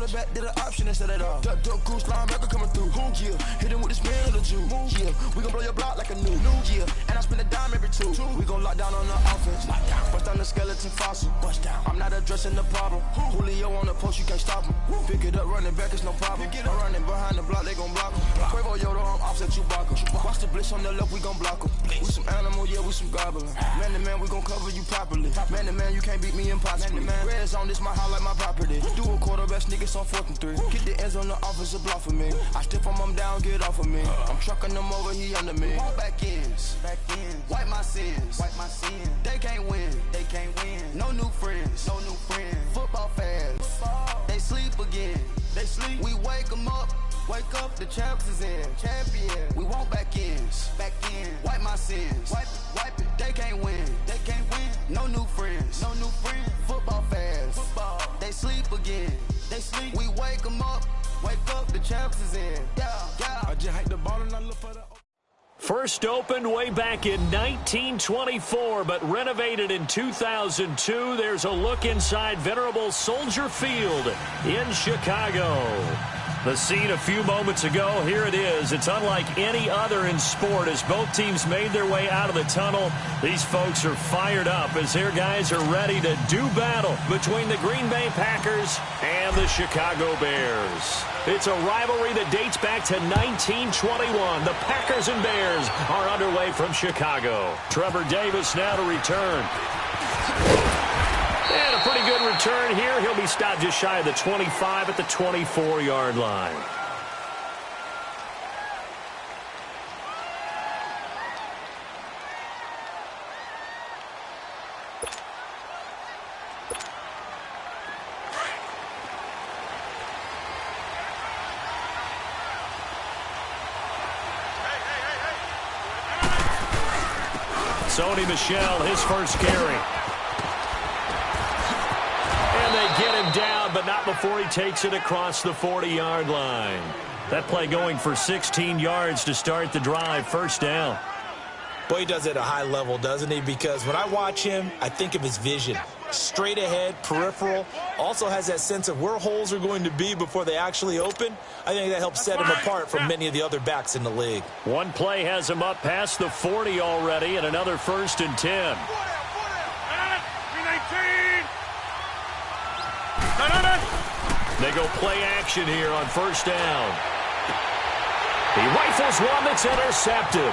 quarterback did an option instead of the duck goose linebacker coming through. Yeah, hit him with the spin of the Jew. Yeah, we gon' blow your block like a new. Yeah, and I spend a dime every two. We gon' lock down on the offense. Bust down the skeleton fossil. Bust down. I'm not addressing the problem. Julio on the post, you can't stop him. Pick it up, running back, it's no problem. I'm running behind the block, they gon' block him. Quavo Yoda, I'm offset Chewbacca. Watch the blitz on the left, we gon' block him. We some animal, yeah, we some goblin. Man to man, we gon' cover you properly. Man to man, you can't beat me impossibly. Red zone, this my highlight, my property. Do a quarterback sneak, it's on 4th and 3. Get the ends on the offensive block for me. I stiff him down, get off of me. I'm trucking them over, he under me. All back ends, wipe my sins, They can't win, No new friends, Football fans, they sleep again. We wake them up. Wake up, the champs is in. Champion. We want back ends. Wipe my sins. Wipe it. They can't win. No new friends. Football fans. They sleep again. We wake them up. Wake up, the champs is in. Yeah. I just hike the ball and I look for the... First opened way back in 1924, but renovated in 2002. There's a look inside venerable Soldier Field in Chicago. The scene a few moments ago, here it is. It's unlike any other in sport as both teams made their way out of the tunnel. These folks are fired up as their guys are ready to do battle between the Green Bay Packers and the Chicago Bears. It's a rivalry that dates back to 1921. The Packers and Bears are underway from Chicago. Trevor Davis now to return. And a pretty good return here. He'll be stopped just shy of the 25 at the 24-yard line. Sony Michel, his first carry. And they get him down, but not before he takes it across the 40-yard line. That play going for 16 yards to start the drive. First down. Boy, he does it at a high level, doesn't he? Because when I watch him, I think of his vision. Straight ahead, peripheral. Also has that sense of where holes are going to be before they actually open. I think that helps set him apart from many of the other backs in the league. One play has him up past the 40 already, and another 1st and 10. They go play action here on first down. He rifles one that's intercepted.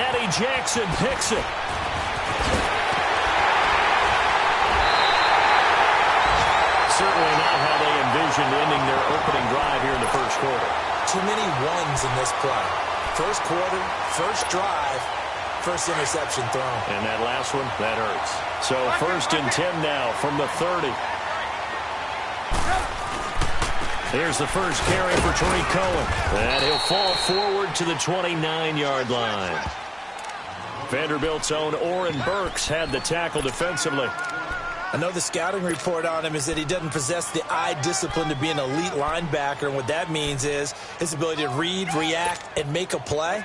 Eddie Jackson picks it. Certainly not how they envisioned ending their opening drive here in the first quarter. Too many ones in this play. First quarter, first drive, first interception thrown. And that last one, that hurts. So 1st and 10 now from the 30. Here's the first carry for Tariq Cohen. And he'll fall forward to the 29-yard line. Vanderbilt's own Oren Burks had the tackle defensively. I know the scouting report on him is that he doesn't possess the eye discipline to be an elite linebacker, and what that means is his ability to read, react, and make a play.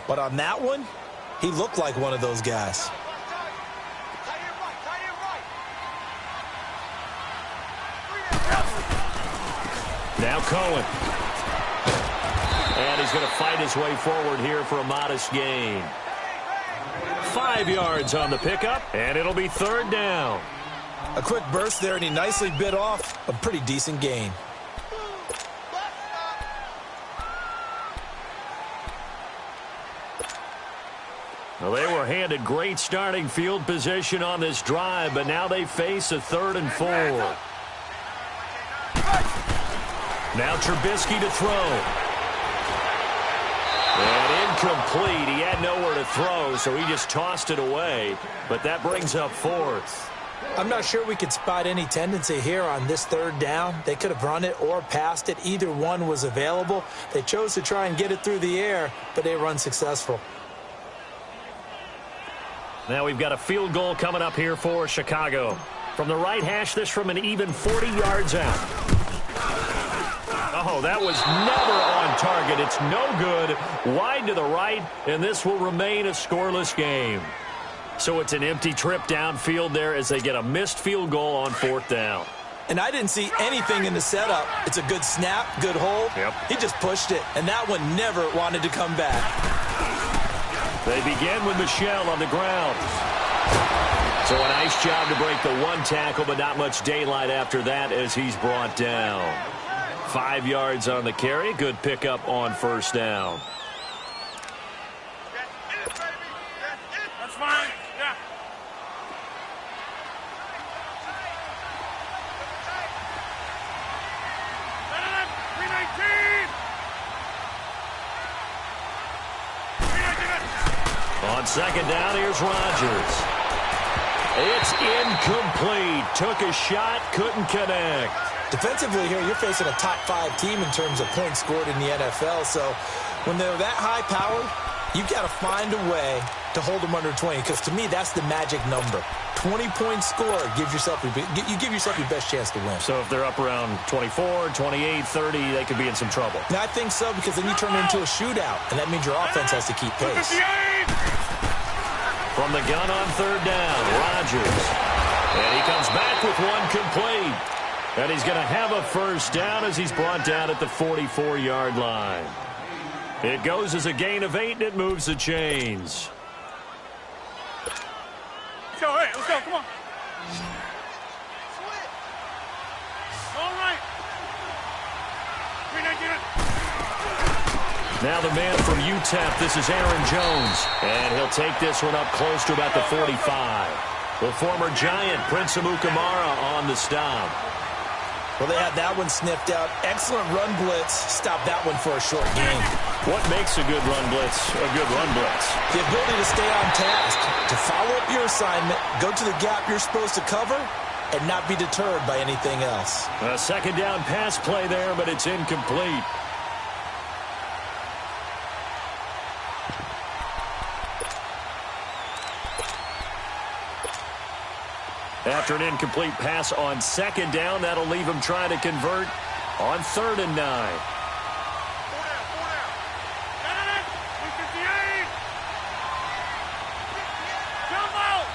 But on that one, he looked like one of those guys. Now Cohen. And he's going to fight his way forward here for a modest gain. 5 yards on the pickup, and it'll be 3rd down. A quick burst there, and he nicely bit off a pretty decent gain. Well, they were handed great starting field position on this drive, but now they face a 3rd and 4. Now Trubisky to throw. And incomplete. He had nowhere to throw, so he just tossed it away. But that brings up 4th. I'm not sure we could spot any tendency here on this 3rd down. They could have run it or passed it. Either one was available. They chose to try and get it through the air, but they were unsuccessful. Now we've got a field goal coming up here for Chicago. From the right hash, this from an even 40 yards out. Oh, that was never on target. It's no good. Wide to the right, and this will remain a scoreless game. So it's an empty trip downfield there as they get a missed field goal on 4th down. And I didn't see anything in the setup. It's a good snap, good hold. Yep. He just pushed it, and that one never wanted to come back. They begin with Michel on the ground. So a nice job to break the one tackle, but not much daylight after that as he's brought down. 5 yards on the carry. Good pickup on first down. That's fine. Yeah. On second down, here's Rodgers. It's incomplete. Took a shot, couldn't connect. Defensively here, you're facing a top-5 team in terms of points scored in the NFL. So when they're that high-powered, you've got to find a way to hold them under 20. Because to me, that's the magic number. 20-point score gives yourself you give yourself your best chance to win. So if they're up around 24, 28, 30, they could be in some trouble. Now, I think so, because then you turn it into a shootout, and that means your offense has to keep pace. From the gun on third down, Rodgers. And he comes back with one complete. And he's going to have a first down as he's brought down at the 44-yard line. It goes as a gain of 8, and it moves the chains. Let's go, hey, let's go, come on. All right. 319. Now the man from UTEP, this is Aaron Jones. And he'll take this one up close to about the 45. The former Giant, Prince Amukamara, on the stop. Well, they had that one sniffed out. Excellent run blitz. Stop that one for a short gain. What makes a good run blitz a good run blitz? The ability to stay on task, to follow up your assignment, go to the gap you're supposed to cover, and not be deterred by anything else. A second down pass play there, but it's incomplete. After an incomplete pass on second down, that'll leave him trying to convert on 3rd and 9. 4 down. 158. Jump out.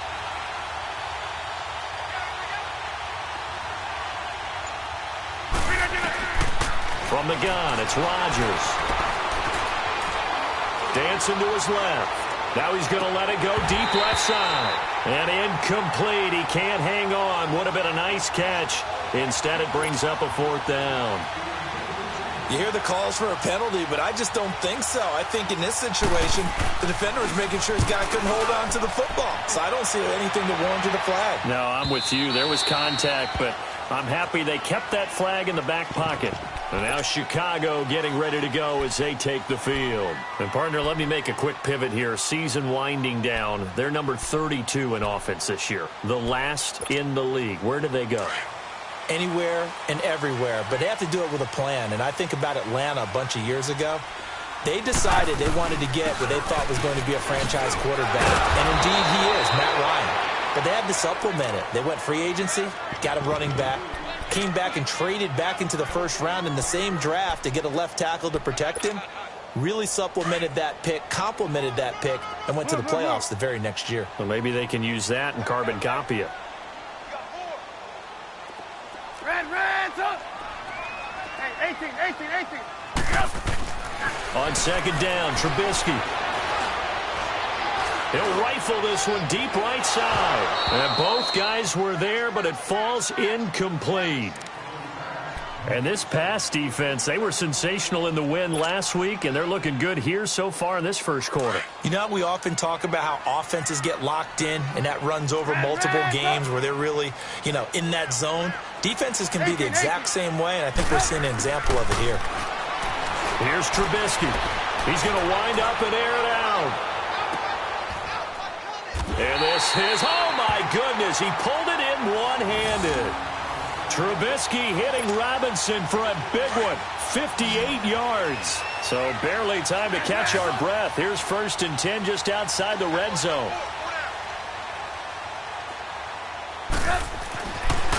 From the gun, it's Rodgers. Dancing to his left. Now he's going to let it go deep left side. And incomplete. He can't hang on. Would have been a nice catch. Instead, it brings up a 4th down. You hear the calls for a penalty, but I just don't think so. I think in this situation, the defender was making sure his guy couldn't hold on to the football. So I don't see anything to warrant the flag. No, I'm with you. There was contact, but I'm happy they kept that flag in the back pocket. And now Chicago getting ready to go as they take the field. And, partner, let me make a quick pivot here. Season winding down. They're number 32 in offense this year. The last in the league. Where do they go? Anywhere and everywhere. But they have to do it with a plan. And I think about Atlanta a bunch of years ago. They decided they wanted to get what they thought was going to be a franchise quarterback. And, indeed, he is, Matt Ryan. But they had to supplement it. They went free agency, got a running back. Came back and traded back into the first round in the same draft to get a left tackle to protect him. Really supplemented that pick, complemented that pick, and went to the playoffs the very next year. Well, maybe they can use that and carbon copy it. Red, up. Hey, 18. Yep. On second down, Trubisky. He'll rifle this one deep right side. And both guys were there, but it falls incomplete. And this pass defense, they were sensational in the win last week, and they're looking good here so far in this first quarter. You know, we often talk about how offenses get locked in, and that runs over multiple games where they're really, in that zone. Defenses can be the exact same way, and I think we're seeing an example of it here. Here's Trubisky. He's going to wind up and air it out. And this is, oh my goodness, he pulled it in one-handed. Trubisky hitting Robinson for a big one, 58 yards. So barely time to catch our breath. Here's 1st and 10 just outside the red zone.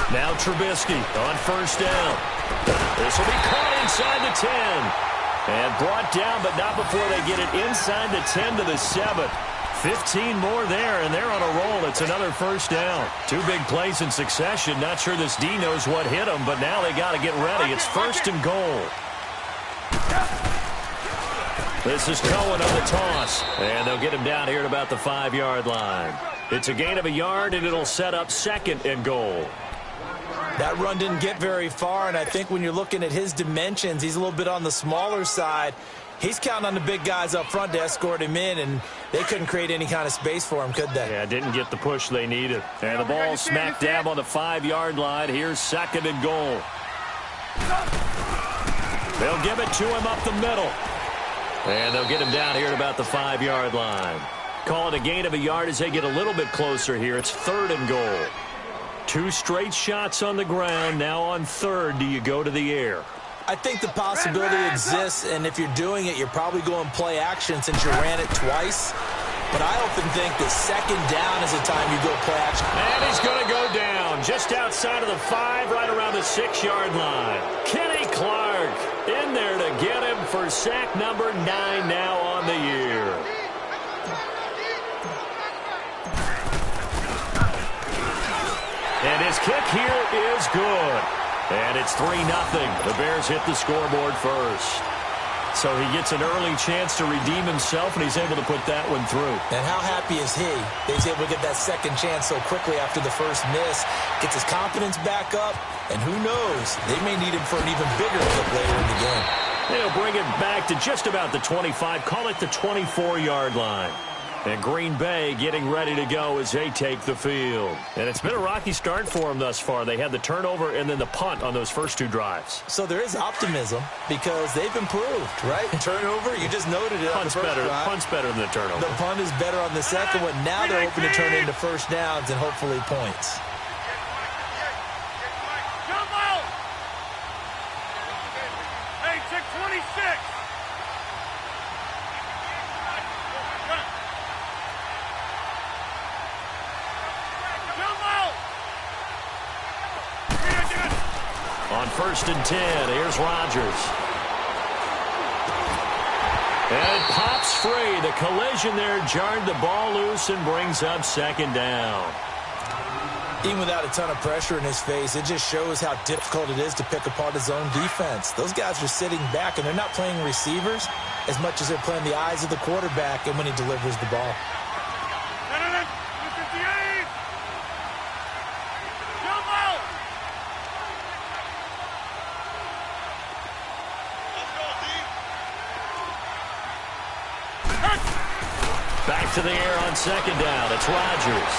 Now Trubisky on first down. This will be caught inside the 10. And brought down, but not before they get it inside the 10 to the 7. 15 more there, and they're on a roll. It's another first down. 2 big plays in succession. Not sure this D knows what hit them, but now they got to get ready. It's first and goal. This is Cohen on the toss, and they'll get him down here at about the 5-yard line. It's a gain of a yard, and it'll set up second and goal. That run didn't get very far, and I think when you're looking at his dimensions, he's a little bit on the smaller side. He's counting on the big guys up front to escort him in, and they couldn't create any kind of space for him, could they? Yeah, didn't get the push they needed. And the ball smack dab on the 5-yard line. Here's second and goal. They'll give it to him up the middle. And they'll get him down here at about the 5-yard line. Call it a gain of a yard as they get a little bit closer here. It's third and goal. 2 straight shots on the ground. Now on third, do you go to the air? I think the possibility exists, and if you're doing it, you're probably going play action since you ran it twice. But I often think that second down is the time you go play action. And he's going to go down just outside of the 5, right around the 6-yard line. Kenny Clark in there to get him for sack number 9 now on the year. And his kick here is good. And it's 3-0. The Bears hit the scoreboard first. So he gets an early chance to redeem himself, and he's able to put that one through. And how happy is he that he's able to get that second chance so quickly after the first miss, gets his confidence back up, and who knows, they may need him for an even bigger clip later in the game. They'll bring it back to just about the 25, call it the 24-yard line. And Green Bay getting ready to go as they take the field. And it's been a rocky start for them thus far. They had the turnover and then the punt on those first 2 drives. So there is optimism because they've improved, right? Turnover, you just noted it on the first drive. Punt's better than the turnover. The punt is better on the second one. Now they're hoping to turn it into first downs and hopefully points. Jump out! Hey, check 26. On first and 10, here's Rodgers. And it pops free. The collision there jarred the ball loose and brings up second down. Even without a ton of pressure in his face, it just shows how difficult it is to pick apart his own defense. Those guys are sitting back, and they're not playing receivers as much as they're playing the eyes of the quarterback and when he delivers the ball. Back to the air on second down. It's Rodgers.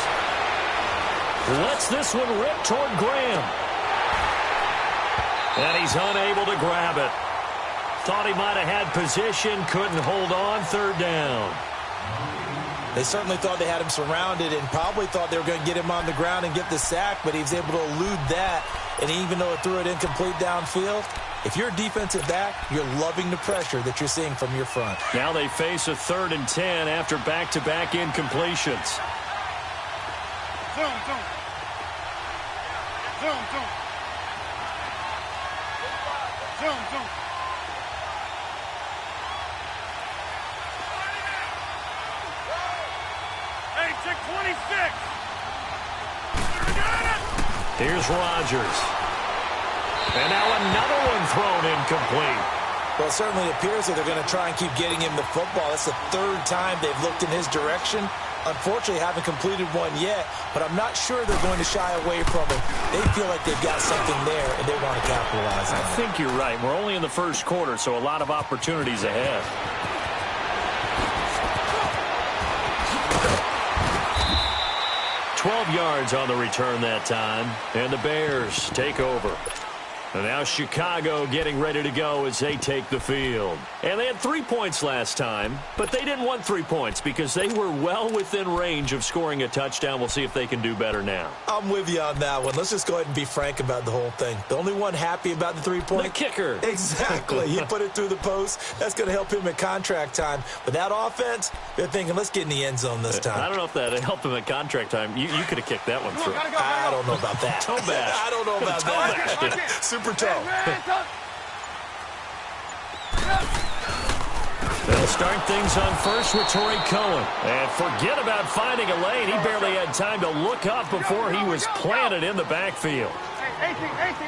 Lets this one rip toward Graham. And he's unable to grab it. Thought he might have had position, couldn't hold on, third down. They certainly thought they had him surrounded and probably thought they were going to get him on the ground and get the sack, but he was able to elude that. And even though it threw it incomplete downfield, if you're a defensive back, you're loving the pressure that you're seeing from your front. Now they face a 3rd and 10 after back-to-back incompletions. Zoom, zoom. Zoom, zoom. Zoom, zoom. Hey, check 26. Here's Rodgers. And now another one thrown incomplete. Well, it certainly appears that they're going to try and keep getting him the football. That's the 3rd time they've looked in his direction. Unfortunately, haven't completed one yet, but I'm not sure they're going to shy away from it. They feel like they've got something there, and they want to capitalize on it. I think you're right. We're only in the first quarter, so a lot of opportunities ahead. $12 yards on the return that time, and the Bears take over. And now Chicago getting ready to go as they take the field. And they had 3 points last time, but they didn't want 3 points because they were well within range of scoring a touchdown. We'll see if they can do better now. I'm with you on that one. Let's just go ahead and be frank about the whole thing. The only one happy about the 3-point? The kicker. Exactly. He put it through the post. That's going to help him at contract time. But that offense, they're thinking, let's get in the end zone this time. I don't know if that helped him at contract time. You could have kicked that one through. I don't know about that. Toe bash. I don't know about that. Super toe. They'll start things on first with Torrey Cohen. And forget about finding a lane. He barely had time to look up before he was planted in the backfield.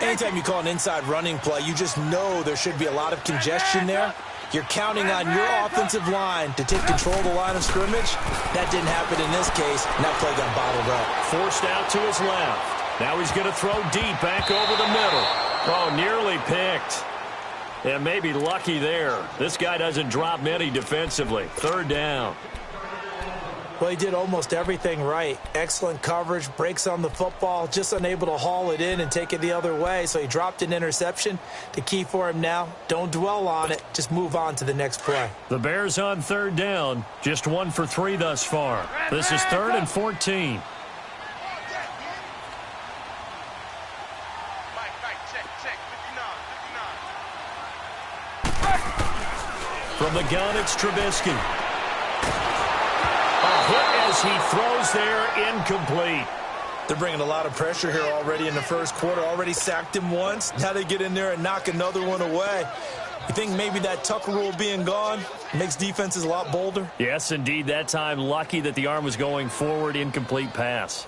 Anytime you call an inside running play, you just know there should be a lot of congestion there. You're counting on your offensive line to take control of the line of scrimmage. That didn't happen in this case, and that play got bottled up. Forced out to his left. Now he's going to throw deep back over the middle. Oh, nearly picked. And maybe lucky there. This guy doesn't drop many defensively. Third down. Well, he did almost everything right. Excellent coverage, breaks on the football, just unable to haul it in and take it the other way. So he dropped an interception. The key for him now, don't dwell on it. Just move on to the next play. The Bears on third down. Just 1 for 3 thus far. This is 3rd and 14. From the gun, it's Trubisky. A hit as he throws there, incomplete. They're bringing a lot of pressure here already in the first quarter. Already sacked him once. Now they get in there and knock another one away. You think maybe that Tucker rule being gone makes defenses a lot bolder? Yes, indeed. That time, lucky that the arm was going forward, incomplete pass.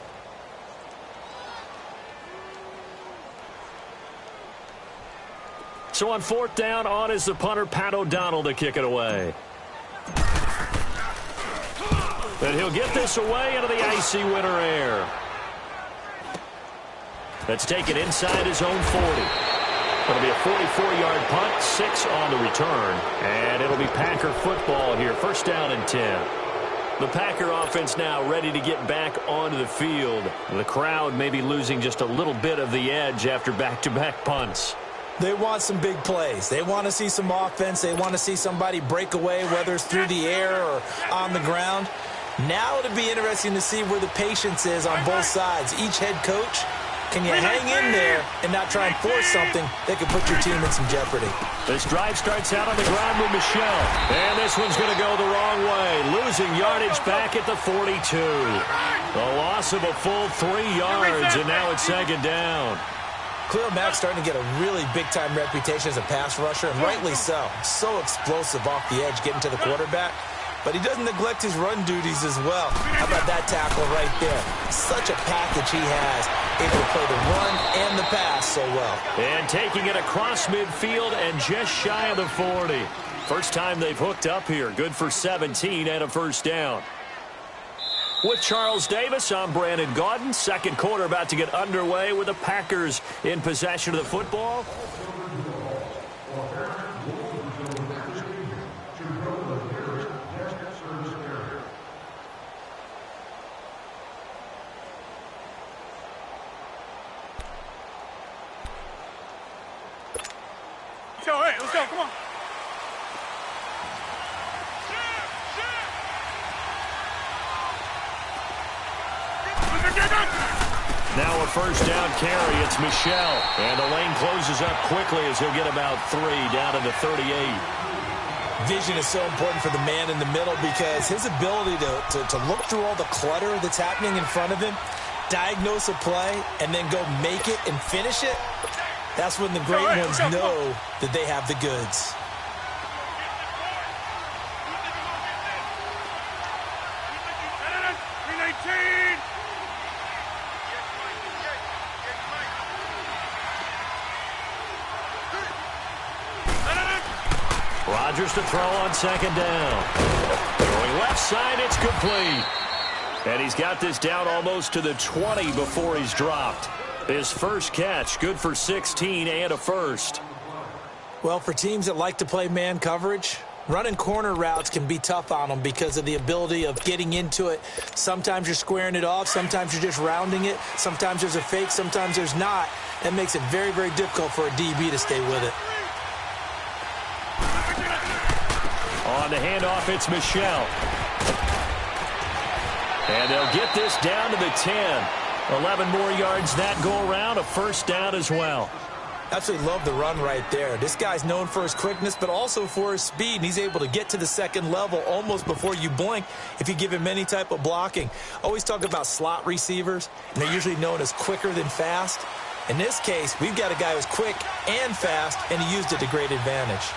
So on 4th down, on is the punter, Pat O'Donnell, to kick it away. And he'll get this away into the icy winter air. That's taken inside his own 40. It'll be a 44-yard punt, 6 on the return. And it'll be Packer football here, 1st down and 10. The Packer offense now ready to get back onto the field. The crowd may be losing just a little bit of the edge after back-to-back punts. They want some big plays. They want to see some offense. They want to see somebody break away, whether it's through the air or on the ground. Now it'll be interesting to see where the patience is on both sides. Each head coach, can you hang in there and not try and force something that could put your team in some jeopardy? This drive starts out on the ground with Michel. And this one's going to go the wrong way. Losing yardage back at the 42. The loss of a full 3 yards, and now it's 2nd down. Khalil Mack's starting to get a really big-time reputation as a pass rusher, and rightly so. So explosive off the edge getting to the quarterback. But he doesn't neglect his run duties as well. How about that tackle right there? Such a package he has, able to play the run and the pass so well. And taking it across midfield and just shy of the 40. First time they've hooked up here. Good for 17 and a 1st down. With Charles Davis, I'm Brandon Gaudin. Second quarter about to get underway with the Packers in possession of the football. Hey, let's go, come on. Now a 1st down carry. It's Michel. And the lane closes up quickly as he'll get about 3 down to the 38. Vision is so important for the man in the middle because his ability to look through all the clutter that's happening in front of him, diagnose a play, and then go make it and finish it, that's when the great ones know that they have the goods. Rodgers to throw on 2nd down. Going left side, it's complete. And he's got this down almost to the 20 before he's dropped. His first catch, good for 16 and a 1st. Well, for teams that like to play man coverage, running corner routes can be tough on them because of the ability of getting into it. Sometimes you're squaring it off. Sometimes you're just rounding it. Sometimes there's a fake. Sometimes there's not. That makes it very, very difficult for a DB to stay with it. On the handoff, it's Michel. And they'll get this down to the 10. 11 more yards that go around, a 1st down as well. Absolutely love the run right there. This guy's known for his quickness, but also for his speed. And he's able to get to the 2nd level almost before you blink if you give him any type of blocking. Always talk about slot receivers, and they're usually known as quicker than fast. In this case, we've got a guy who's quick and fast, and he used it to great advantage.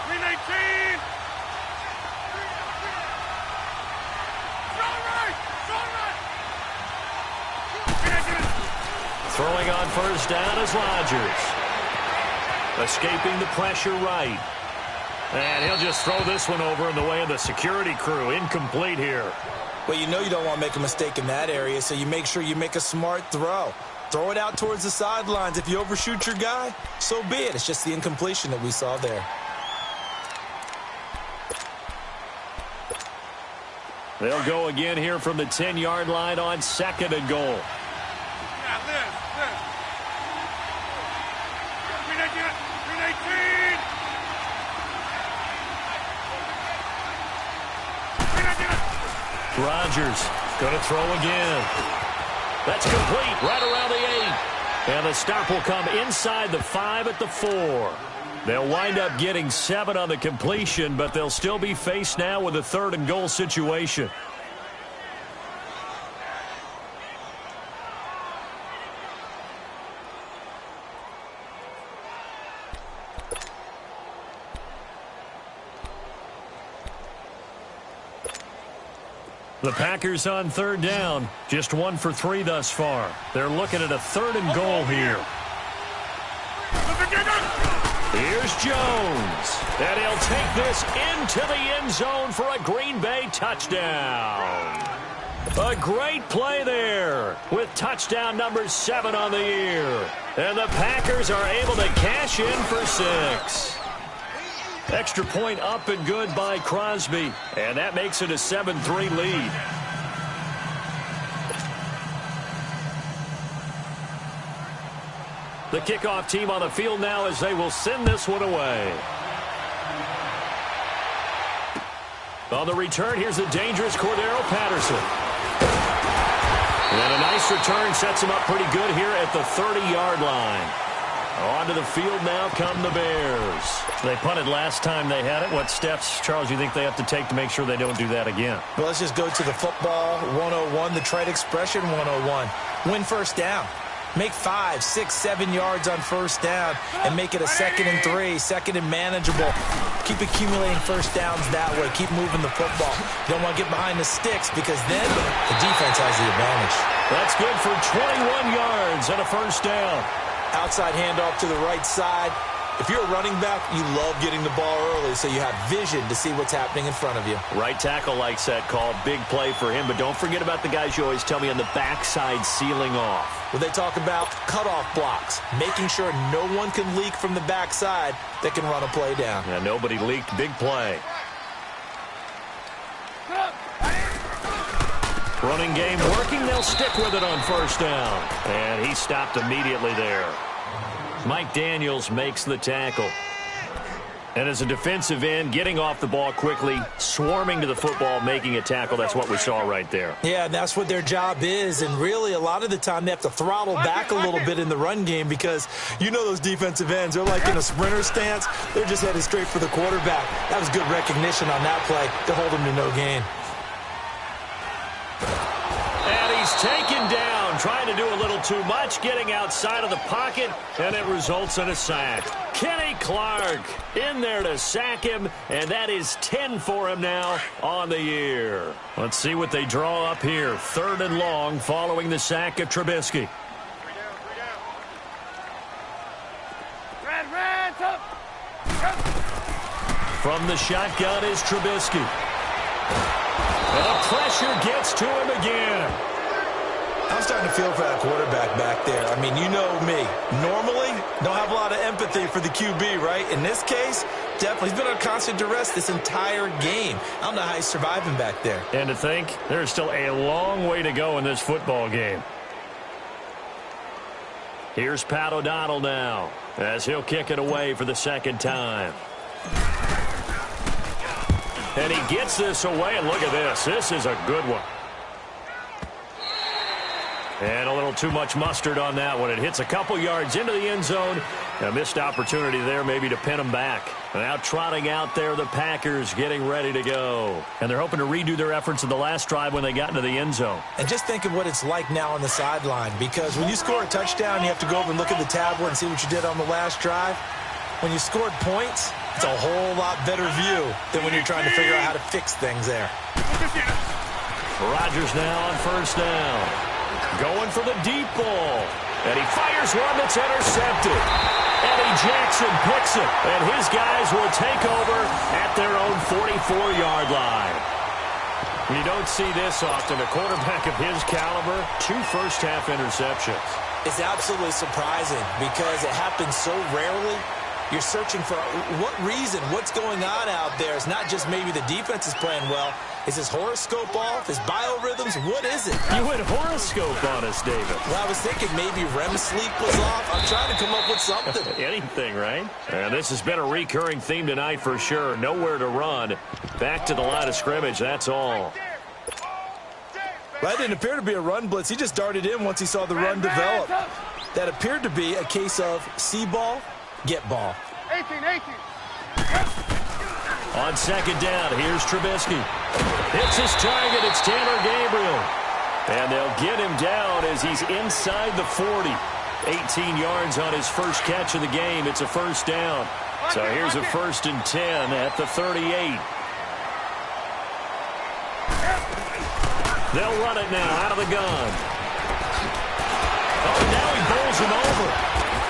319. Throwing on first down is Rodgers. Escaping the pressure right. And he'll just throw this one over in the way of the security crew. Incomplete here. Well, you know you don't want to make a mistake in that area, so you make sure you make a smart throw. Throw it out towards the sidelines. If you overshoot your guy, so be it. It's just the incompletion that we saw there. They'll go again here from the 10-yard line on 2nd and goal. Yeah, Liz. 318. Rodgers going to throw again. That's complete right around the 8. And the stop will come inside the 5 at the 4. They'll wind up getting 7 on the completion, but they'll still be faced now with a 3rd and goal situation. The Packers on 3rd down. Just 1 for 3 thus far. They're looking at a 3rd and goal here. Here's Jones. And he'll take this into the end zone for a Green Bay touchdown. A great play there with touchdown number 7 on the year. And the Packers are able to cash in for 6. Extra point up and good by Crosby. And that makes it a 7-3 lead. The kickoff team on the field now as they will send this one away. On the return, here's the dangerous Cordero Patterson. And a nice return sets him up pretty good here at the 30-yard line. Onto the field now come the Bears. They punted last time they had it. What steps, Charles, do you think they have to take to make sure they don't do that again? Well, let's just go to the football 101, the trite expression 101. Win first down. Make 5, 6, 7 yards on first down and make it a 2nd and 3, 2nd and manageable. Keep accumulating first downs that way. Keep moving the football. You don't want to get behind the sticks because then the defense has the advantage. That's good for 21 yards and a first down. Outside handoff to the right side. If you're a running back, you love getting the ball early so you have vision to see what's happening in front of you. Right tackle likes that call. Big play for him, but don't forget about the guys you always tell me on the backside sealing off. Well, they talk about cutoff blocks, making sure no one can leak from the backside that can run a play down. Yeah, nobody leaked. Big play. Running game working. They'll stick with it on first down. And he stopped immediately there. Mike Daniels makes the tackle. And as a defensive end, getting off the ball quickly, swarming to the football, making a tackle, that's what we saw right there. Yeah, and that's what their job is. And really, a lot of the time, they have to throttle back a little bit in the run game because you know those defensive ends, they're like in a sprinter stance. They're just headed straight for the quarterback. That was good recognition on that play to hold him to no gain. And he's taken down, trying to do a little too much, getting outside of the pocket, and it results in a sack. Kenny Clark in there to sack him, and that is 10 for him now on the year. Let's see what they draw up here. 3rd and long following the sack of Trubisky. From the shotgun is Trubisky. And the pressure gets to him again. I'm starting to feel for that quarterback back there. I mean, you know me. Normally, don't have a lot of empathy for the QB, right? In this case, definitely. He's been on constant duress this entire game. I don't know how he's surviving back there. And to think, there's still a long way to go in this football game. Here's Pat O'Donnell now, as he'll kick it away for the 2nd time. And he gets this away, and look at this. This is a good one. And a little too much mustard on that one. It hits a couple yards into the end zone. A missed opportunity there maybe to pin them back. Now trotting out there, the Packers getting ready to go. And they're hoping to redo their efforts in the last drive when they got into the end zone. And just think of what it's like now on the sideline. Because when you score a touchdown, you have to go over and look at the tablet and see what you did on the last drive. When you scored points, it's a whole lot better view than when you're trying to figure out how to fix things there. Rodgers now on first down. Going for the deep ball. And he fires one that's intercepted. Eddie Jackson picks it, and his guys will take over at their own 44-yard line. You don't see this often. A quarterback of his caliber, 2 first-half interceptions. It's absolutely surprising because it happens so rarely. You're searching for what reason, what's going on out there. It's not just maybe the defense is playing well. Is his horoscope off? His biorhythms? What is it? You went horoscope on us, David. Well, I was thinking maybe REM sleep was off. I'm trying to come up with something. Anything, right? And this has been a recurring theme tonight for sure. Nowhere to run. Back to the line of scrimmage, that's all. Well, that didn't appear to be a run blitz. He just darted in once he saw the run develop. That appeared to be a case of see ball, get ball. 18. On second down, here's Trubisky. Hits his target. It's Taylor Gabriel. And they'll get him down as he's inside the 40. 18 yards on his first catch of the game. It's a first down. So here's a 1st and 10 at the 38. They'll run it now out of the gun. Oh, now he bowls him over.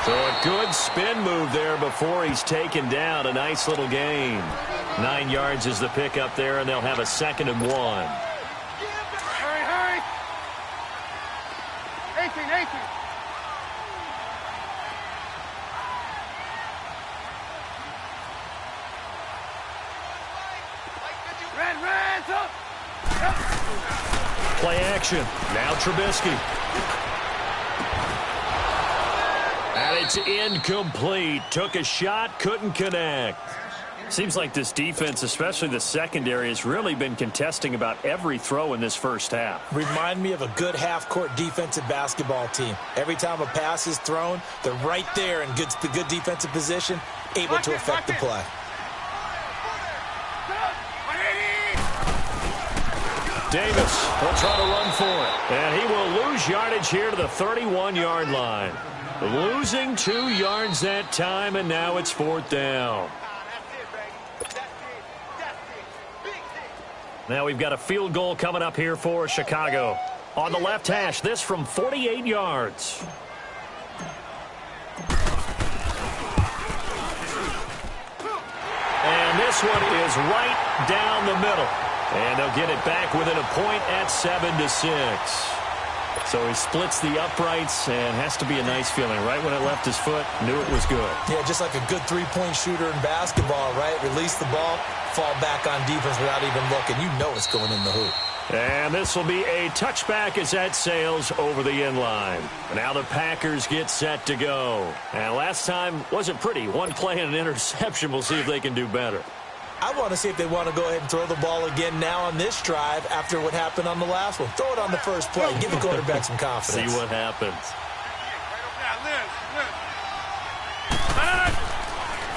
So a good spin move there before he's taken down. A nice little gain. 9 yards is the pickup there, and they'll have a 2nd and 1. Hurry. 18. Red, up. Play action. Now Trubisky. And it's incomplete. Took a shot, couldn't connect. Seems like this defense, especially the secondary, has really been contesting about every throw in this first half. Remind me of a good half-court defensive basketball team. Every time a pass is thrown, they're right there in good defensive position, able to affect the play. Davis will try to run for it. And he will lose yardage here to the 31-yard line. Losing 2 yards that time, and now it's 4th down. Now we've got a field goal coming up here for Chicago. On the left hash, this from 48 yards. And this one is right down the middle. And they'll get it back within a point at 7-6. So he splits the uprights and has to be a nice feeling. Right when it left his foot, knew it was good. Yeah, just like a good three-point shooter in basketball, right? Release the ball, fall back on defense without even looking. You know it's going in the hoop. And this will be a touchback as that sails over the end line. Now the Packers get set to go. And last time wasn't pretty. 1 play and an interception. We'll see if they can do better. I want to see if they want to go ahead and throw the ball again now on this drive after what happened on the last one. Throw it on the first play. Give the quarterback some confidence. See what happens.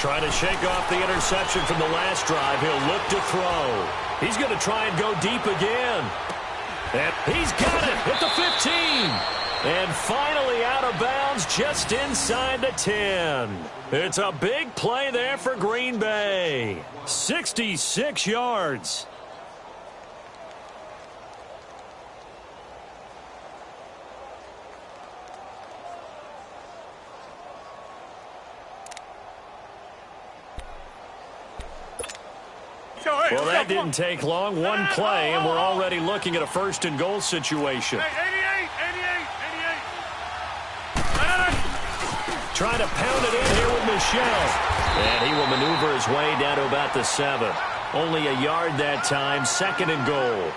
Trying to shake off the interception from the last drive. He'll look to throw. He's going to try and go deep again. And he's got it at the 15. And finally out of bounds just inside the 10. It's a big play there for Green Bay. 66 yards. Well, that didn't take long. 1 play, and we're already looking at a 1st and goal situation. 88. Trying to pound it in here with Michelle. And he will maneuver his way down to about the 7. Only a yard that time, 2nd and goal.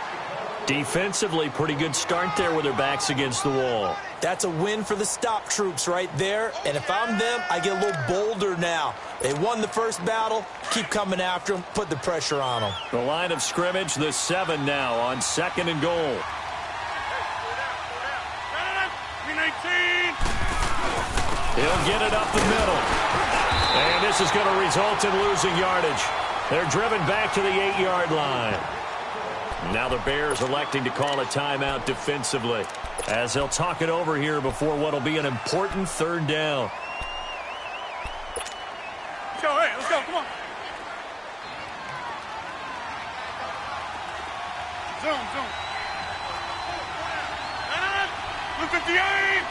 Defensively, pretty good start there with their backs against the wall. That's a win for the stop troops right there. And if I'm them, I get a little bolder now. They won the first battle. Keep coming after them. Put the pressure on them. The line of scrimmage, the 7 now on 2nd and goal. 19. He'll get it up the middle. And this is going to result in losing yardage. They're driven back to the 8-yard line. Now the Bears electing to call a timeout defensively as they'll talk it over here before what will be an important 3rd down. Let's go, come on. Zoom. 58.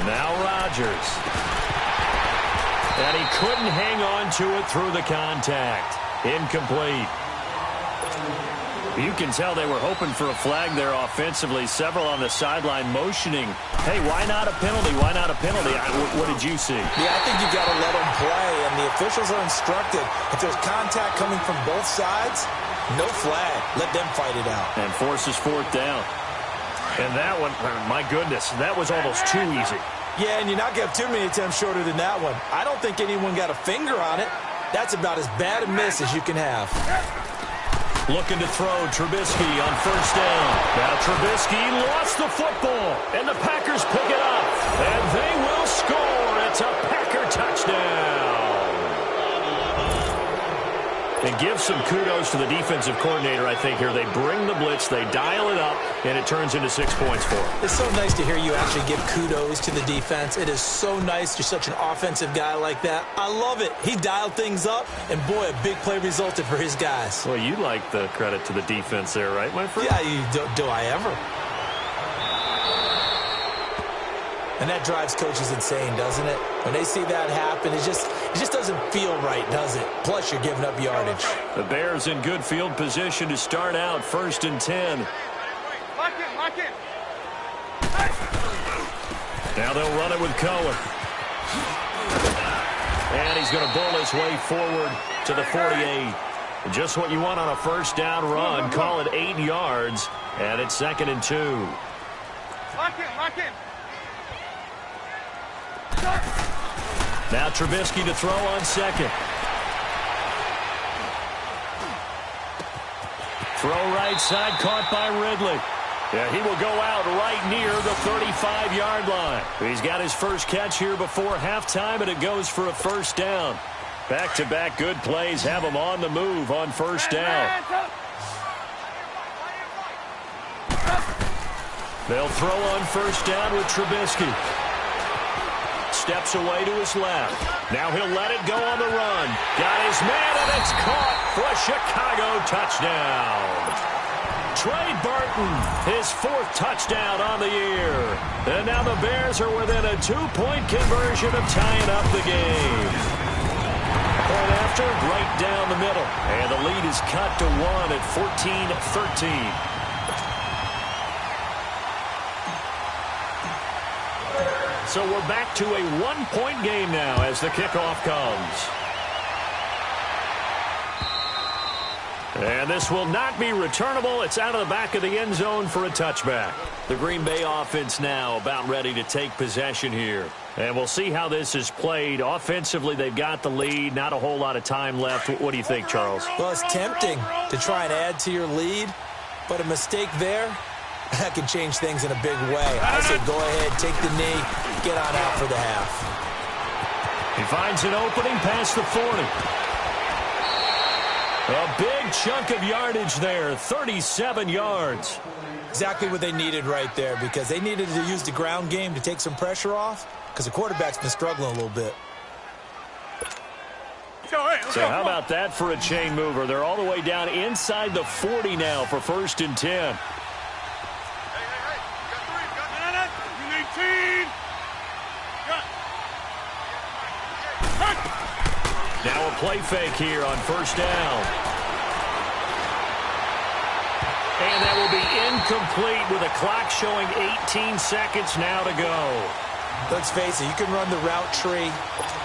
Now Rodgers. And he couldn't hang on to it through the contact. Incomplete. You can tell they were hoping for a flag there offensively. Several on the sideline motioning. Hey, why not a penalty? Why not a penalty? What did you see? Yeah, I think you got to let them play, and the officials are instructed. If there's contact coming from both sides, no flag. Let them fight it out. And forces fourth down. And that one, my goodness, that was almost too easy. Yeah, and you're not going to have too many attempts shorter than that one. I don't think anyone got a finger on it. That's about as bad a miss as you can have. Looking to throw Trubisky on first down. Now Trubisky lost the football, and the Packers pick it up. And they will score. It's a Packer touchdown. And give some kudos to the defensive coordinator, I think, here. They bring the blitz, they dial it up, and it turns into 6 points for them. It's so nice to hear you actually give kudos to the defense. It is so nice you're such an offensive guy like that. I love it. He dialed things up, and boy, a big play resulted for his guys. Well, you like the credit to the defense there, right, my friend? Yeah, do I ever? And that drives coaches insane, doesn't it? When they see that happen, it just doesn't feel right, does it? Plus, you're giving up yardage. The Bears in good field position to start out, 1st and 10. Lock in. Now they'll run it with Cohen. And he's going to bull his way forward to the 48. Just what you want on a first down run. Call it 8 yards, and it's 2nd and 2. Lock in. Now Trubisky to throw on second. Throw right side, caught by Ridley. Yeah, he will go out right near the 35-yard line. He's got his first catch here before halftime, and it goes for a first down. Back-to-back good plays have him on the move on first down. They'll throw on first down with Trubisky. Steps away to his left. Now he'll let it go on the run. Got his man, and it's caught for a Chicago touchdown. Trey Burton, his 4th touchdown on the year. And now the Bears are within a 2-point conversion of tying up the game. Point after, right down the middle. And the lead is cut to 1 at 14-13. So we're back to a 1-point game now as the kickoff comes. And this will not be returnable. It's out of the back of the end zone for a touchback. The Green Bay offense now about ready to take possession here. And we'll see how this is played. Offensively, they've got the lead. Not a whole lot of time left. What do you think, Charles? Well, it's tempting to try and add to your lead, but a mistake there, that can change things in a big way. I say go ahead, take the knee, get on out for the half. He finds an opening past the 40. A big chunk of yardage there, 37 yards. Exactly what they needed right there, because they needed to use the ground game to take some pressure off, because the quarterback's been struggling a little bit. So how about that for a chain mover? They're all the way down inside the 40 now for 1st and 10. Now a play fake here on first down. And that will be incomplete with a clock showing 18 seconds now to go. Let's face it, you can run the route tree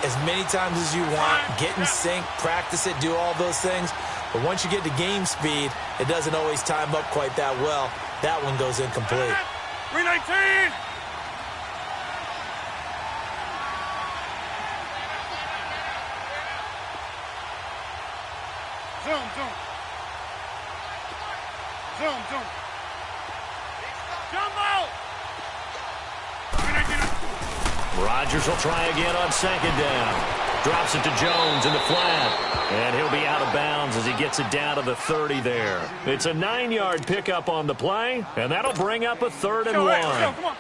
as many times as you want, get in sync, practice it, do all those things. But once you get to game speed, it doesn't always time up quite that well. That one goes incomplete. 319! Zoom. Jumbo! Rodgers will try again on 2nd down. Drops it to Jones in the flat. And he'll be out of bounds as he gets it down to the 30 there. It's a 9-yard pickup on the play, and that'll bring up a 3rd and 1.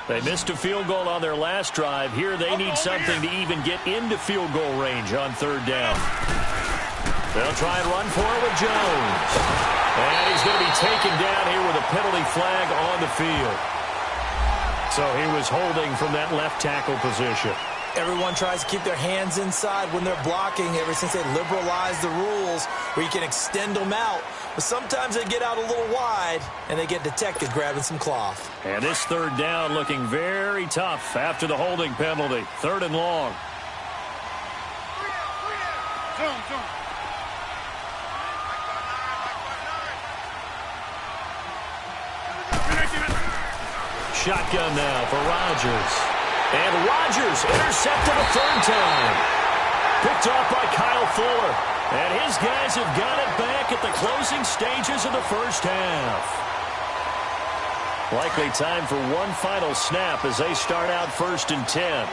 They missed a field goal on their last drive. Here they need something to even get into field goal range on 3rd down. They'll try and run for it with Jones. And he's going to be taken down here with a penalty flag on the field. So he was holding from that left tackle position. Everyone tries to keep their hands inside when they're blocking ever since they liberalized the rules where you can extend them out. But sometimes they get out a little wide, and they get detected grabbing some cloth. And this third down looking very tough after the holding penalty. 3rd and long. Shotgun now for Rodgers. And Rodgers intercepted a 3rd time. Picked off by Kyle Fuller. And his guys have got it back at the closing stages of the first half. Likely time for one final snap as they start out 1st and 10.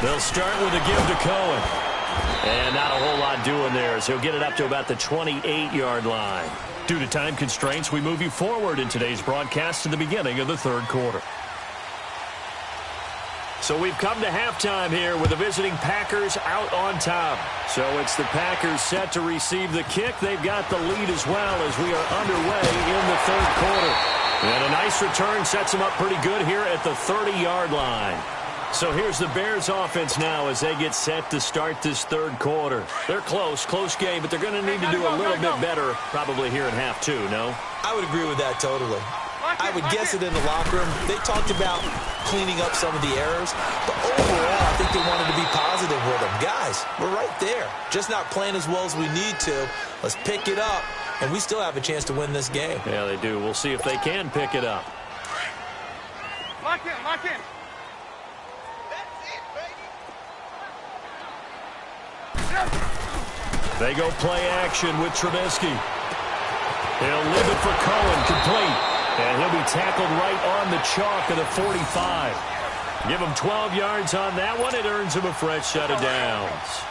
They'll start with a give to Cohen. And not a whole lot doing there as he'll get it up to about the 28-yard line. Due to time constraints, we move you forward in today's broadcast to the beginning of the 3rd quarter. So we've come to halftime here with the visiting Packers out on top. So it's the Packers set to receive the kick. They've got the lead as well as we are underway in the 3rd quarter. And a nice return sets them up pretty good here at the 30-yard line. So here's the Bears offense now as they get set to start this 3rd quarter. They're close game, but they're going to need to do a little bit better probably here in half 2, no? I would agree with that totally. I would guess it in the locker room. They talked about cleaning up some of the errors, but overall I think they wanted to be positive with them. Guys, we're right there. Just not playing as well as we need to. Let's pick it up, and we still have a chance to win this game. Yeah, they do. We'll see if they can pick it up. Lock in. They go play action with Trubisky. He'll leave it for Cohen, complete. And he'll be tackled right on the chalk of the 45. Give him 12 yards on that one. It earns him a fresh set of downs.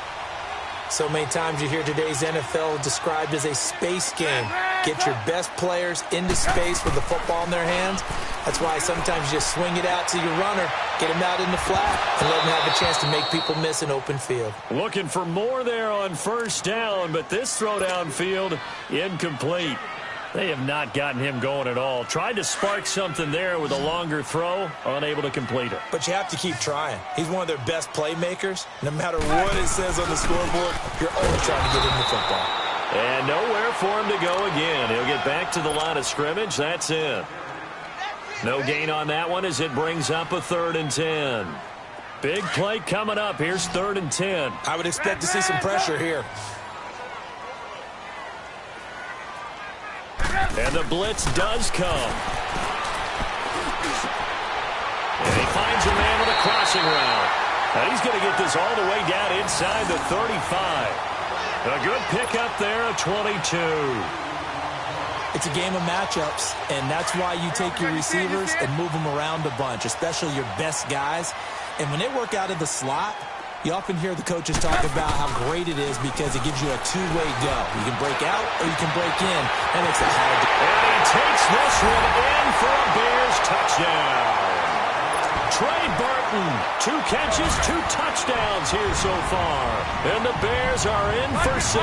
So many times you hear today's NFL described as a space game. Get your best players into space with the football in their hands. That's why sometimes you just swing it out to your runner, get him out in the flat, and let him have a chance to make people miss an open field. Looking for more there on 1st down, but this throw downfield incomplete. They have not gotten him going at all. Tried to spark something there with a longer throw, unable to complete it. But you have to keep trying. He's one of their best playmakers. No matter what it says on the scoreboard, you're always trying to get him the football. And nowhere for him to go again. He'll get back to the line of scrimmage. That's it. No gain on that one as it brings up a 3rd and 10. Big play coming up. Here's 3rd and 10. I would expect to see some pressure here. And the blitz does come. And he finds a man with a crossing route. And he's going to get this all the way down inside the 35. A good pickup there of 22. It's a game of matchups, and that's why you take your receivers and move them around a bunch, especially your best guys. And when they work out of the slot, you often hear the coaches talk about how great it is because it gives you a two-way go. You can break out or you can break in. That makes it hard. And he takes this one in for a Bears touchdown. Trey Burton, 2 catches, 2 touchdowns here so far. And the Bears are in for 6.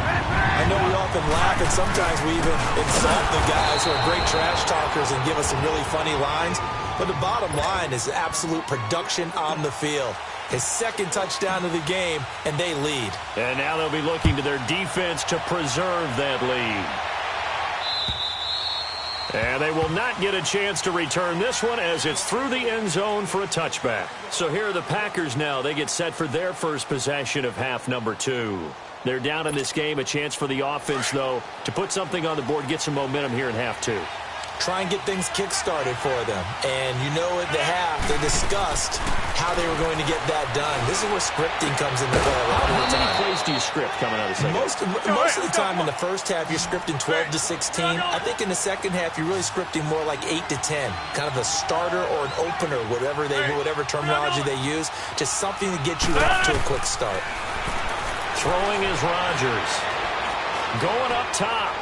I know we often laugh, and sometimes we even insult the guys who are great trash talkers and give us some really funny lines. But the bottom line is absolute production on the field. His 2nd touchdown of the game, and they lead. And now they'll be looking to their defense to preserve that lead. And they will not get a chance to return this one as it's through the end zone for a touchback. So here are the Packers now. They get set for their first possession of half number 2. They're down in this game. A chance for the offense, though, to put something on the board, get some momentum here in half 2. Try and get things kick-started for them. And you know at the half, they discussed how they were going to get that done. This is where scripting comes into play a lot of the time. How many plays do you script coming out of the second? Most of the time in the first half, you're scripting 12 to 16. I think in the second half, you're really scripting more like 8 to 10. Kind of a starter or an opener, whatever terminology they use. Just something to get you off to a quick start. Throwing is Rodgers. Going up top.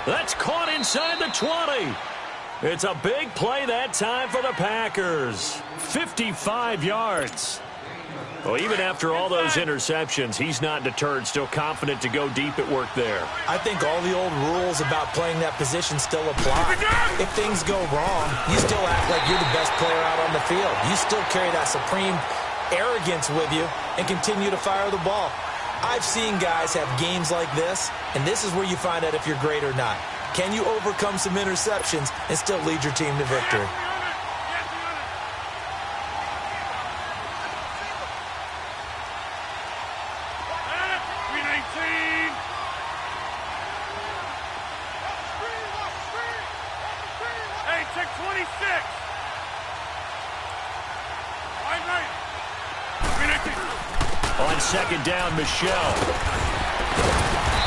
That's caught inside the 20. It's a big play that time for the Packers. 55 yards. Well, even after all those interceptions, he's not deterred, still confident to go deep at work there. I think all the old rules about playing that position still apply. If things go wrong, you still act like you're the best player out on the field. You still carry that supreme arrogance with you and continue to fire the ball. I've seen guys have games like this, and this is where you find out if you're great or not. Can you overcome some interceptions and still lead your team to victory? On second down, Michelle.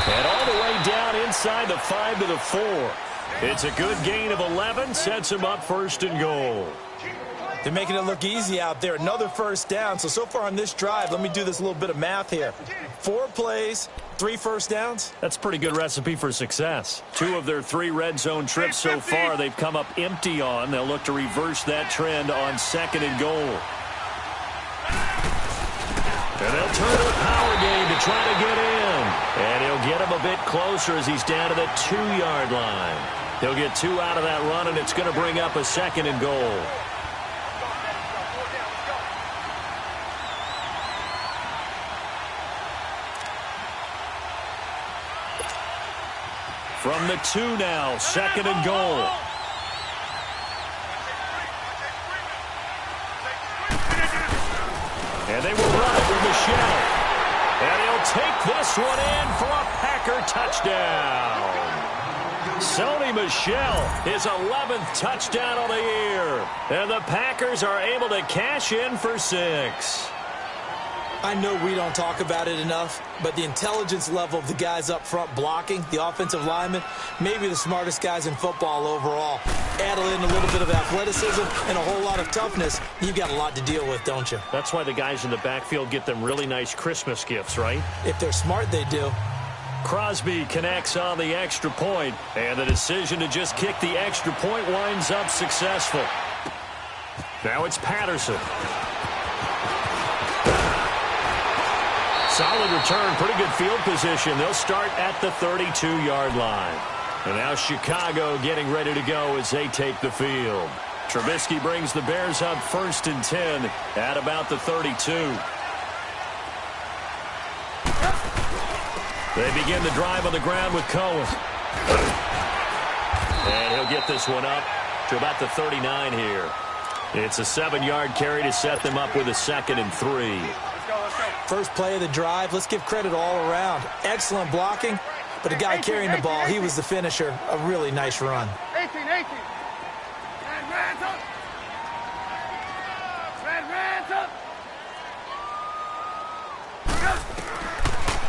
And all the way down inside the 5 to the 4. It's a good gain of 11, sets him up first and goal. They're making it look easy out there. Another first down. So far on this drive, let me do this little bit of math here. 4 plays, 3 first downs. That's a pretty good recipe for success. 2 of their 3 red zone trips so far they've come up empty on. They'll look to reverse that trend on second and goal. And they'll turn to the power game to try to get in. And he'll get him a bit closer as he's down to the 2-yard line. He'll get 2 out of that run, and it's going to bring up a second and goal. From the 2 now, second and goal. And they will run it with Michelle. And he'll take this one in for a Packer touchdown. Sony Michel, his 11th touchdown of the year. And the Packers are able to cash in for 6. I know we don't talk about it enough, but the intelligence level of the guys up front blocking, the offensive linemen, maybe the smartest guys in football overall. Add in a little bit of athleticism and a whole lot of toughness, you've got a lot to deal with, don't you? That's why the guys in the backfield get them really nice Christmas gifts, right? If they're smart, they do. Crosby connects on the extra point, and the decision to just kick the extra point winds up successful. Now it's Patterson. Solid return, pretty good field position. They'll start at the 32-yard line. And now Chicago getting ready to go as they take the field. Trubisky brings the Bears up 1st and 10 at about the 32. They begin the drive on the ground with Cohen. And he'll get this one up to about the 39 here. It's a 7-yard carry to set them up with a 2nd and 3. First play of the drive, let's give credit all around. Excellent blocking, but the guy carrying the ball, he was the finisher. A really nice run. 18.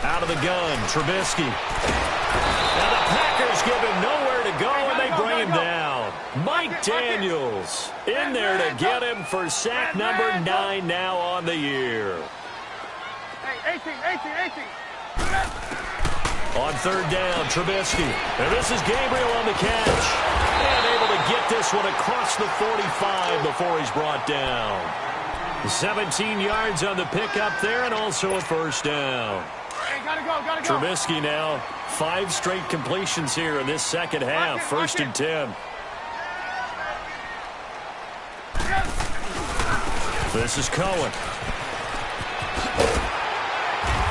Out of the gun, Trubisky. Now the Packers give him nowhere to go, and they bring him down. Mike Daniels in there to get him for sack number 9 now on the year. 18. On 3rd down, Trubisky. And this is Gabriel on the catch. And able to get this one across the 45 before he's brought down. 17 yards on the pickup there, and also a 1st down. Hey, gotta go. Trubisky now, 5 straight completions here in this second half. 1st and 10. This is Cohen.